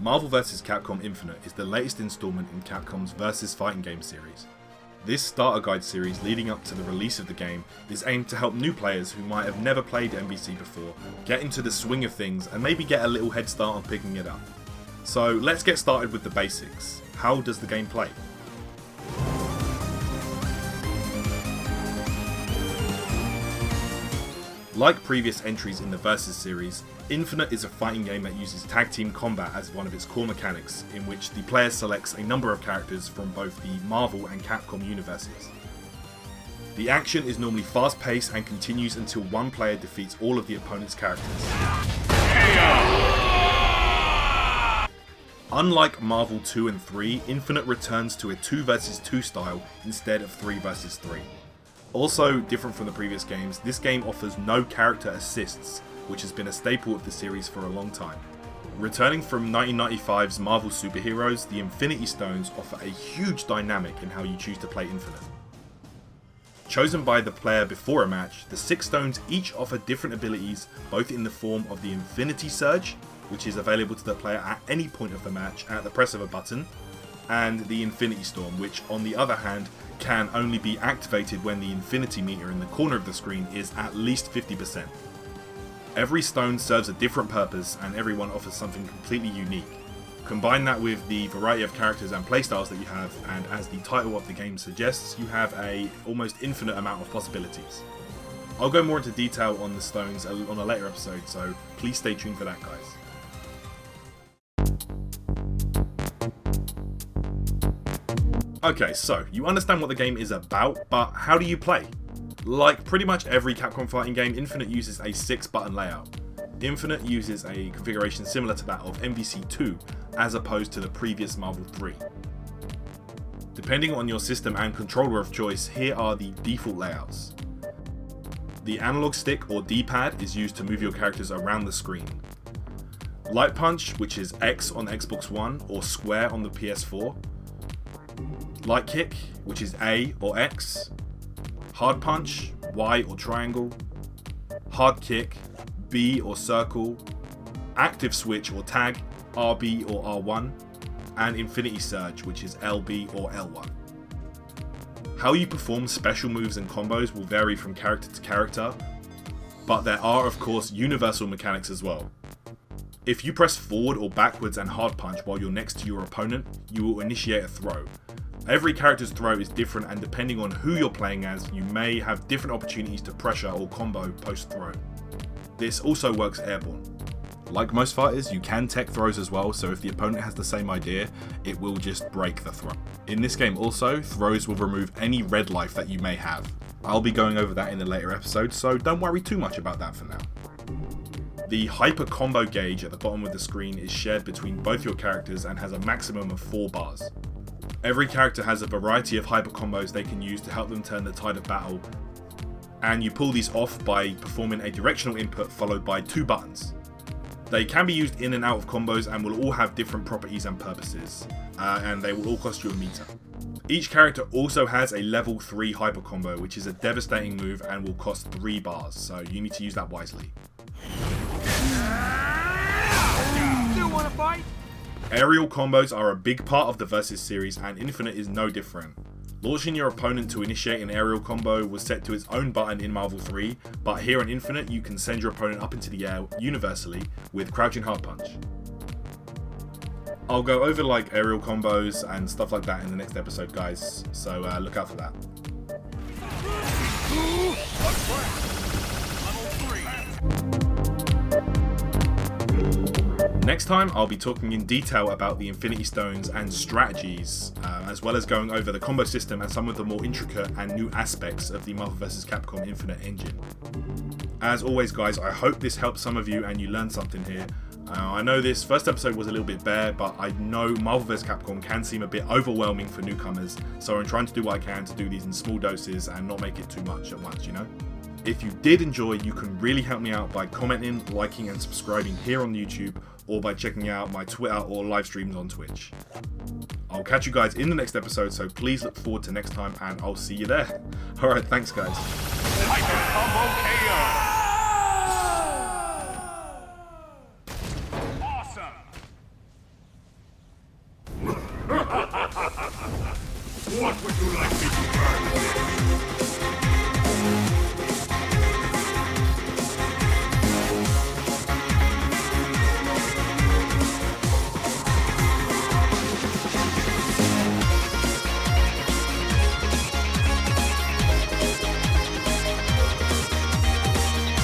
Marvel vs. Capcom Infinite is the latest installment in Capcom's Versus fighting game series. This starter guide series leading up to the release of the game is aimed to help new players who might have never played MVC before get into the swing of things and maybe get a little head start on picking it up. So let's get started with the basics. How does the game play? Like previous entries in the Versus series, Infinite is a fighting game that uses tag team combat as one of its core mechanics, in which the player selects a number of characters from both the Marvel and Capcom universes. The action is normally fast paced and continues until one player defeats all of the opponent's characters. Unlike Marvel 2 and 3, Infinite returns to a 2 vs 2 style instead of 3 vs 3. Also different from the previous games, this game offers no character assists, which has been a staple of the series for a long time. Returning from 1995's Marvel superheroes, the Infinity Stones offer a huge dynamic in how you choose to play Infinite. Chosen by the player before a match, the 6 stones each offer different abilities, both in the form of the Infinity Surge, which is available to the player at any point of the match at the press of a button, and the Infinity Storm, which on the other hand can only be activated when the infinity meter in the corner of the screen is at least 50%. Every stone serves a different purpose and everyone offers something completely unique. Combine that with the variety of characters and playstyles that you have, and as the title of the game suggests, you have a almost infinite amount of possibilities. I'll go more into detail on the stones on a later episode, so please stay tuned for that, guys. Okay, so you understand what the game is about, but how do you play? Like pretty much every Capcom fighting game, Infinite uses a 6-button layout. Infinite uses a configuration similar to that of MVC 2, as opposed to the previous Marvel 3. Depending on your system and controller of choice, here are the default layouts. The analog stick or D-pad is used to move your characters around the screen. Light punch, which is X on Xbox One or square on the PS4. Light kick, which is A or X. Hard punch, Y or triangle. Hard kick, B or circle. Active switch or tag, RB or R1. And Infinity Surge, which is LB or L1. How you perform special moves and combos will vary from character to character, but there are of course universal mechanics as well. If you press forward or backwards and hard punch while you're next to your opponent, you will initiate a throw. Every character's throw is different, and depending on who you're playing as, you may have different opportunities to pressure or combo post-throw. This also works airborne. Like most fighters, you can tech throws as well, so if the opponent has the same idea, it will just break the throw. In this game also, throws will remove any red life that you may have. I'll be going over that in a later episode, so don't worry too much about that for now. The hyper combo gauge at the bottom of the screen is shared between both your characters and has a maximum of 4 bars. Every character has a variety of hyper combos they can use to help them turn the tide of battle, and you pull these off by performing a directional input followed by 2 buttons. They can be used in and out of combos and will all have different properties and purposes, and they will all cost you a meter. Each character also has a level 3 hyper combo, which is a devastating move and will cost 3 bars, so you need to use that wisely. Still wanna fight? Aerial combos are a big part of the Versus series, and Infinite is no different. Launching your opponent to initiate an aerial combo was set to its own button in Marvel 3, but here in Infinite you can send your opponent up into the air universally with crouching hard punch. I'll go over like aerial combos and stuff like that in the next episode, guys, so look out for that. Next time, I'll be talking in detail about the Infinity Stones and strategies, as well as going over the combo system and some of the more intricate and new aspects of the Marvel vs. Capcom Infinite engine. As always, guys, I hope this helped some of you and you learned something here. I know this first episode was a little bit bare, but I know Marvel vs. Capcom can seem a bit overwhelming for newcomers, so I'm trying to do what I can to do these in small doses and not make it too much at once, you know? If you did enjoy, you can really help me out by commenting, liking and subscribing here on YouTube, or by checking out my Twitter or live streams on Twitch. I'll catch you guys in the next episode, so please look forward to next time and I'll see you there. Alright, thanks guys. Hyper Combo KO! What would you like me to burn?